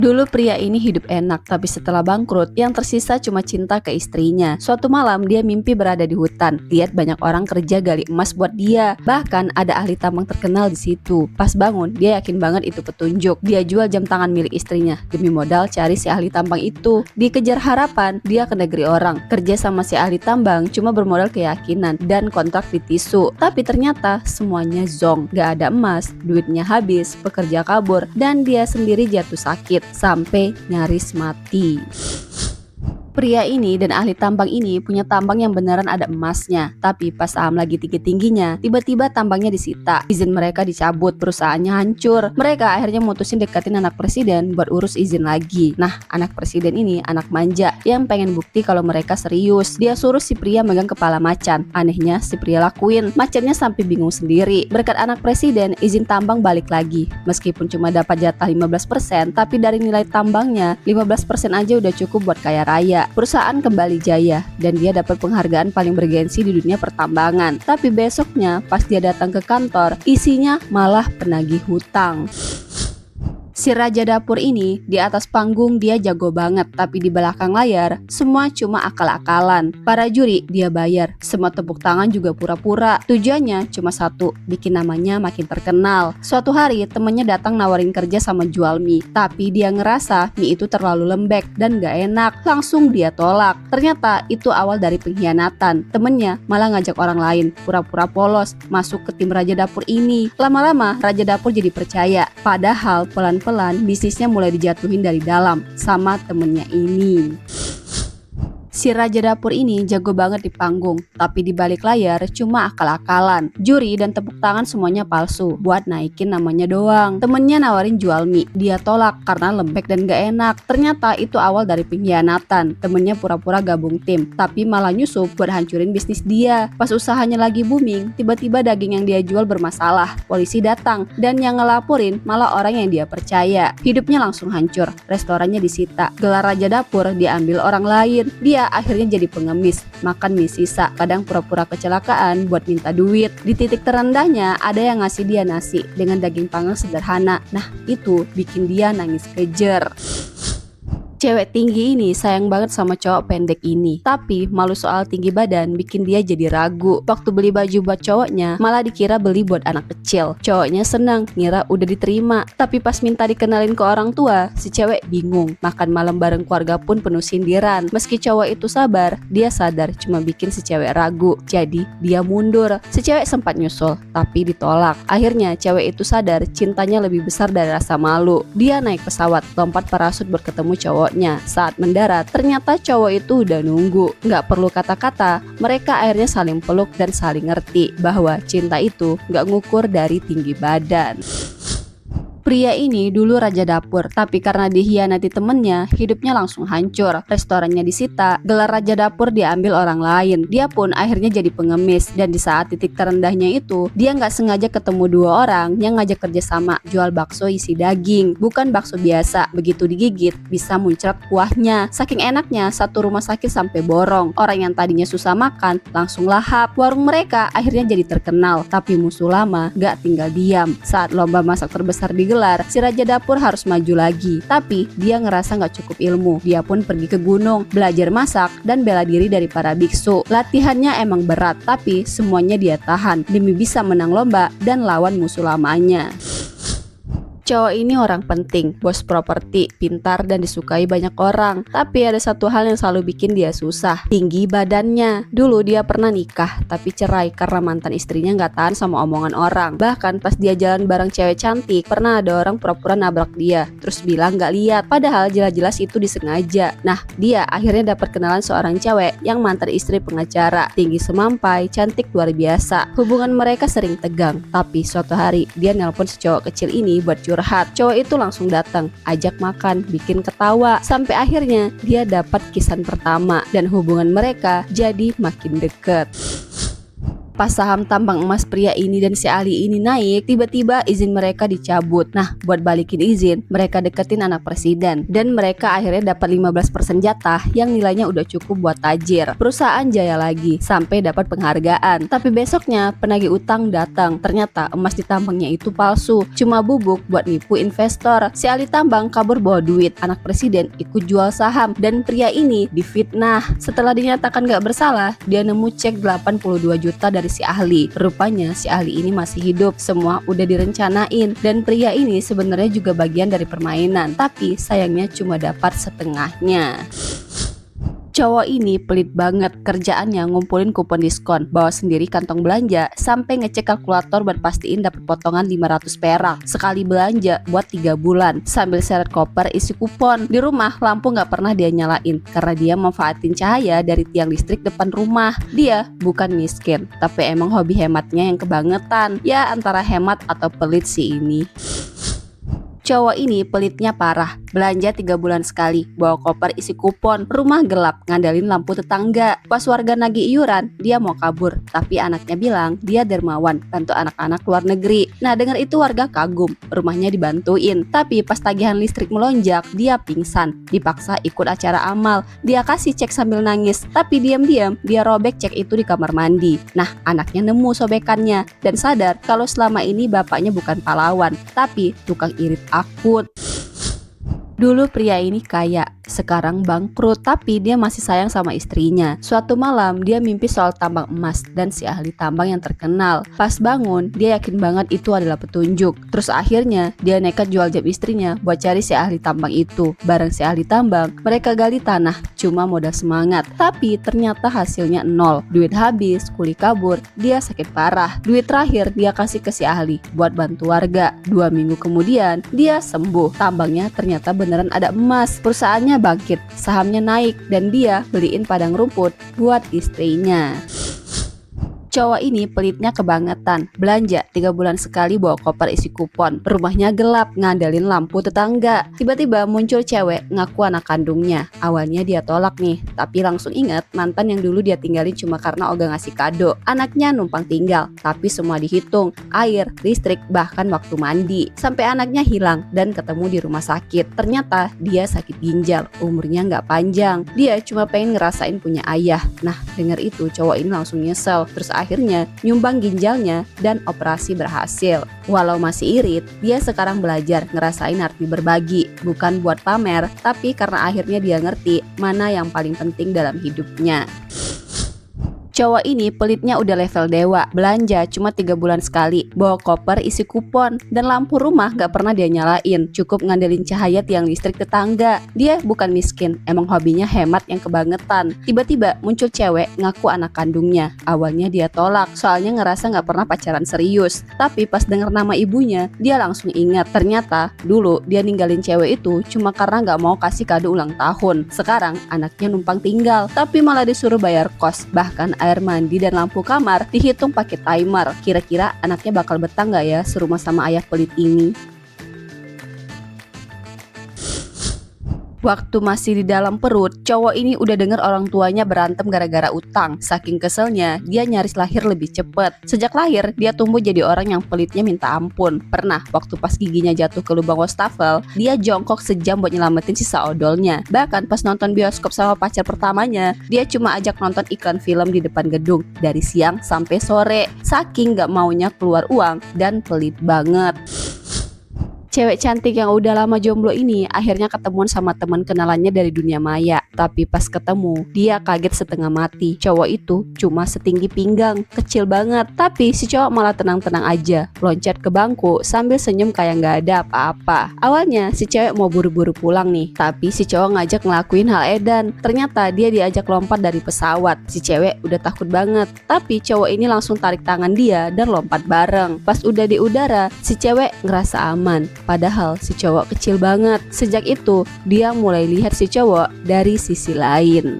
Dulu pria ini hidup enak, tapi setelah bangkrut, yang tersisa cuma cinta ke istrinya. Suatu malam, dia mimpi berada di hutan. Lihat banyak orang kerja gali emas buat dia. Bahkan ada ahli tambang terkenal di situ. Pas bangun, dia yakin banget itu petunjuk. Dia jual jam tangan milik istrinya demi modal cari si ahli tambang itu. Dikejar harapan, dia ke negeri orang. Kerja sama si ahli tambang cuma bermodal keyakinan dan kontrak di tisu. Tapi ternyata semuanya zong. Gak ada emas, duitnya habis, pekerja kabur, dan dia sendiri jatuh sakit sampai nyaris mati. Pria ini dan ahli tambang ini punya tambang yang beneran ada emasnya. Tapi pas saham lagi tinggi-tingginya, tiba-tiba tambangnya disita. Izin mereka dicabut, perusahaannya hancur. Mereka akhirnya mutusin deketin anak presiden buat urus izin lagi. Nah, anak presiden ini anak manja yang pengen bukti kalau mereka serius. Dia suruh si pria megang kepala macan. Anehnya si pria lakuin. Macannya sampai bingung sendiri. Berkat anak presiden, izin tambang balik lagi. Meskipun cuma dapat jatah 15%, tapi dari nilai tambangnya 15% aja udah cukup buat kaya raya. Perusahaan kembali jaya dan dia dapat penghargaan paling bergensi di dunia pertambangan. Tapi besoknya pas dia datang ke kantor, isinya malah penagih hutang. Si raja dapur ini di atas panggung dia jago banget, tapi di belakang layar semua cuma akal-akalan. Para juri dia bayar, semua tepuk tangan juga pura-pura. Tujuannya cuma satu, bikin namanya makin terkenal. Suatu hari temennya datang nawarin kerja sama jual mie, tapi dia ngerasa mie itu terlalu lembek dan gak enak. Langsung dia tolak. Ternyata itu awal dari pengkhianatan. Temennya malah ngajak orang lain pura-pura polos masuk ke tim raja dapur ini. Lama-lama raja dapur jadi percaya, padahal pelan-pelan bisnisnya mulai dijatuhin dari dalam sama temennya ini. Si raja dapur ini jago banget di panggung, tapi di balik layar cuma akal-akalan. Juri dan tepuk tangan semuanya palsu, buat naikin namanya doang. Temennya nawarin jual mie, dia tolak karena lembek dan gak enak. Ternyata itu awal dari pengkhianatan. Temennya pura-pura gabung tim, tapi malah nyusup buat hancurin bisnis dia. Pas usahanya lagi booming, tiba-tiba daging yang dia jual bermasalah. Polisi datang, dan yang ngelaporin malah orang yang dia percaya. Hidupnya langsung hancur, restorannya disita, gelar raja dapur diambil orang lain. Dia akhirnya jadi pengemis, makan mie sisa, kadang pura-pura kecelakaan buat minta duit. Di titik terendahnya ada yang ngasih dia nasi dengan daging panggang sederhana. Nah, itu bikin dia nangis kejer. Cewek tinggi ini sayang banget sama cowok pendek ini, tapi malu soal tinggi badan bikin dia jadi ragu. Waktu beli baju buat cowoknya, malah dikira beli buat anak kecil. Cowoknya senang, ngira udah diterima, tapi pas minta dikenalin ke orang tua, si cewek bingung. Makan malam bareng keluarga pun penuh sindiran. Meski cowok itu sabar, dia sadar cuma bikin si cewek ragu. Jadi dia mundur. Si cewek sempat nyusul, tapi ditolak. Akhirnya cewek itu sadar cintanya lebih besar dari rasa malu. Dia naik pesawat, lompat parasut buat ketemu cowok. Saat mendarat, ternyata cowok itu udah nunggu. Gak perlu kata-kata, mereka akhirnya saling peluk dan saling ngerti bahwa cinta itu gak ngukur dari tinggi badan. Pria ini dulu raja dapur, tapi karena dikhianati temennya, hidupnya langsung hancur. Restorannya disita, gelar raja dapur diambil orang lain. Dia pun akhirnya jadi pengemis, dan di saat titik terendahnya itu, dia nggak sengaja ketemu dua orang yang ngajak kerjasama jual bakso isi daging. Bukan bakso biasa, begitu digigit bisa muncrat kuahnya. Saking enaknya, satu rumah sakit sampai borong. Orang yang tadinya susah makan langsung lahap. Warung mereka akhirnya jadi terkenal, tapi musuh lama nggak tinggal diam. Saat lomba masak terbesar digelar, si raja dapur harus maju lagi. Tapi dia ngerasa gak cukup ilmu. Dia pun pergi ke gunung, belajar masak dan bela diri dari para biksu. Latihannya emang berat, tapi semuanya dia tahan demi bisa menang lomba dan lawan musuh lamanya. Cowok ini orang penting, bos properti, pintar dan disukai banyak orang. Tapi ada satu hal yang selalu bikin dia susah, tinggi badannya. Dulu dia pernah nikah, tapi cerai karena mantan istrinya gak tahan sama omongan orang. Bahkan pas dia jalan bareng cewek cantik, pernah ada orang pura-pura nabrak dia, terus bilang gak lihat, padahal jelas-jelas itu disengaja. Nah, dia akhirnya dapat kenalan seorang cewek yang mantan istri pengacara, tinggi semampai, cantik luar biasa. Hubungan mereka sering tegang, tapi suatu hari dia nelpon si cowok kecil ini buat curhat. Cowok itu langsung datang, ajak makan, bikin ketawa, sampai akhirnya dia dapat kisan pertama dan hubungan mereka jadi makin deket. Pas saham tambang emas pria ini dan si Ali ini naik, tiba-tiba izin mereka dicabut. Nah, buat balikin izin, mereka deketin anak presiden. Dan mereka akhirnya dapat 15% jatah yang nilainya udah cukup buat tajir. Perusahaan jaya lagi, sampai dapat penghargaan. Tapi besoknya, penagih utang datang. Ternyata emas di tambangnya itu palsu, cuma bubuk buat nipu investor. Si Ali tambang kabur bawa duit, anak presiden ikut jual saham. Dan pria ini difitnah. Setelah dinyatakan gak bersalah, dia nemu cek 82 juta dari si ahli. Rupanya si ahli ini masih hidup. Semua udah direncanain dan pria ini sebenarnya juga bagian dari permainan, tapi sayangnya cuma dapat setengahnya. Cowok ini pelit banget, kerjaannya ngumpulin kupon diskon, bawa sendiri kantong belanja, sampai ngecek kalkulator buat pastiin dapat potongan 500 perak sekali belanja buat 3 bulan, sambil seret koper isi kupon. Di rumah lampu gak pernah dia nyalain karena dia manfaatin cahaya dari tiang listrik depan rumah. Dia bukan miskin, tapi emang hobi hematnya yang kebangetan. Ya antara hemat atau pelit sih ini. Cowok ini pelitnya parah, belanja 3 bulan sekali, bawa koper isi kupon, rumah gelap, ngandalin lampu tetangga. Pas warga nagih iuran, dia mau kabur, tapi anaknya bilang dia dermawan, bantu anak-anak luar negeri. Nah dengar itu warga kagum, rumahnya dibantuin. Tapi pas tagihan listrik melonjak, dia pingsan, dipaksa ikut acara amal. Dia kasih cek sambil nangis, tapi diam-diam dia robek cek itu di kamar mandi. Nah anaknya nemu sobekannya dan sadar kalau selama ini bapaknya bukan pahlawan, tapi tukang irit akut. Dulu pria ini kaya, sekarang bangkrut, tapi dia masih sayang sama istrinya. Suatu malam dia mimpi soal tambang emas dan si ahli tambang yang terkenal. Pas bangun, dia yakin banget itu adalah petunjuk. Terus akhirnya dia nekat jual jam istrinya buat cari si ahli tambang itu. Bareng si ahli tambang, mereka gali tanah, cuma modal semangat. Tapi ternyata hasilnya nol. Duit habis, kuli kabur, dia sakit parah. Duit terakhir dia kasih ke si ahli buat bantu warga. 2 minggu kemudian, dia sembuh. Tambangnya ternyata beneran ada emas. Perusahaannya bangkit, sahamnya naik, dan dia beliin padang rumput buat istrinya. Cowok ini pelitnya kebangetan, belanja 3 bulan sekali bawa koper isi kupon, rumahnya gelap, ngandalin lampu tetangga. Tiba-tiba muncul cewek ngaku anak kandungnya. Awalnya dia tolak nih, tapi langsung ingat mantan yang dulu dia tinggalin cuma karena ogah ngasih kado. Anaknya numpang tinggal, tapi semua dihitung, air, listrik, bahkan waktu mandi. Sampai anaknya hilang dan ketemu di rumah sakit. Ternyata dia sakit ginjal, umurnya nggak panjang. Dia cuma pengen ngerasain punya ayah. Nah dengar itu cowok ini langsung nyesel, terus akhirnya nyumbang ginjalnya dan operasi berhasil. Walau masih irit, dia sekarang belajar ngerasain arti berbagi, bukan buat pamer, tapi karena akhirnya dia ngerti mana yang paling penting dalam hidupnya. Cowok ini pelitnya udah level dewa, belanja cuma 3 bulan sekali, bawa koper isi kupon, dan lampu rumah gak pernah dia nyalain, cukup ngandelin cahaya tiang listrik tetangga. Dia bukan miskin, emang hobinya hemat yang kebangetan. Tiba-tiba muncul cewek ngaku anak kandungnya. Awalnya dia tolak, soalnya ngerasa gak pernah pacaran serius. Tapi pas denger nama ibunya, dia langsung ingat. Ternyata dulu dia ninggalin cewek itu cuma karena gak mau kasih kado ulang tahun. Sekarang anaknya numpang tinggal, tapi malah disuruh bayar kos, bahkan air mandi dan lampu kamar dihitung pakai timer. Kira-kira anaknya bakal betah gak ya serumah sama ayah pelit ini? Waktu masih di dalam perut, cowok ini udah denger orang tuanya berantem gara-gara utang. Saking keselnya, dia nyaris lahir lebih cepet. Sejak lahir, dia tumbuh jadi orang yang pelitnya minta ampun. Pernah, waktu pas giginya jatuh ke lubang wastafel, dia jongkok sejam buat nyelamatin sisa odolnya. Bahkan pas nonton bioskop sama pacar pertamanya, dia cuma ajak nonton iklan film di depan gedung dari siang sampai sore. Saking gak maunya keluar uang dan pelit banget. Cewek cantik yang udah lama jomblo ini akhirnya ketemuan sama teman kenalannya dari dunia maya. Tapi pas ketemu, dia kaget setengah mati. Cowok itu cuma setinggi pinggang, kecil banget. Tapi si cowok malah tenang-tenang aja, loncat ke bangku sambil senyum kayak gak ada apa-apa. Awalnya si cewek mau buru-buru pulang nih, tapi si cowok ngajak ngelakuin hal edan. Ternyata dia diajak lompat dari pesawat. Si cewek udah takut banget, tapi cowok ini langsung tarik tangan dia dan lompat bareng. Pas udah di udara, si cewek ngerasa aman. Padahal si cowok kecil banget. Sejak itu dia mulai lihat si cowok dari sisi lain.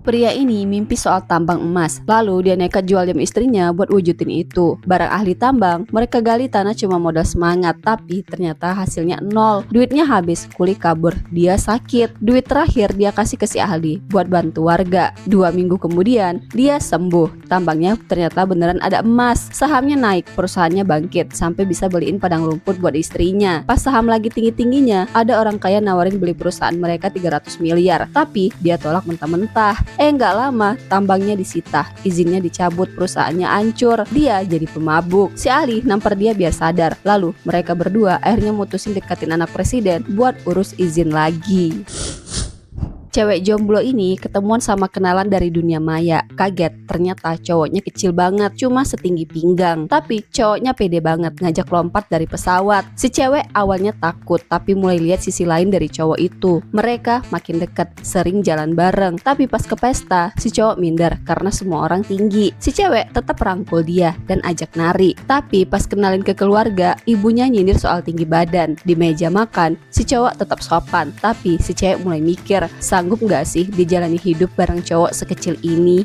Pria ini mimpi soal tambang emas, lalu dia nekat jual jam istrinya buat wujudin itu. Barang ahli tambang, mereka gali tanah cuma modal semangat, tapi ternyata hasilnya nol. Duitnya habis, kuli kabur, dia sakit. Duit terakhir dia kasih ke si ahli buat bantu warga. 2 minggu kemudian, dia sembuh. Tambangnya ternyata beneran ada emas. Sahamnya naik, perusahaannya bangkit, sampai bisa beliin padang rumput buat istrinya. Pas saham lagi tinggi-tingginya, ada orang kaya nawarin beli perusahaan mereka 300 miliar, tapi dia tolak mentah-mentah. Nggak lama, tambangnya disita, izinnya dicabut, perusahaannya hancur, dia jadi pemabuk. Si ahli nampar dia biar sadar, lalu mereka berdua akhirnya mutusin deketin anak presiden buat urus izin lagi. Cewek jomblo ini ketemuan sama kenalan dari dunia maya. Kaget, ternyata cowoknya kecil banget, cuma setinggi pinggang. Tapi cowoknya pede banget ngajak lompat dari pesawat. Si cewek awalnya takut, tapi mulai lihat sisi lain dari cowok itu. Mereka makin deket, sering jalan bareng. Tapi pas ke pesta, si cowok minder karena semua orang tinggi. Si cewek tetap rangkul dia dan ajak nari. Tapi pas kenalin ke keluarga, ibunya nyindir soal tinggi badan. Di meja makan, si cowok tetap sopan, tapi si cewek mulai mikir, sanggup nggak sih dijalani hidup bareng cowok sekecil ini?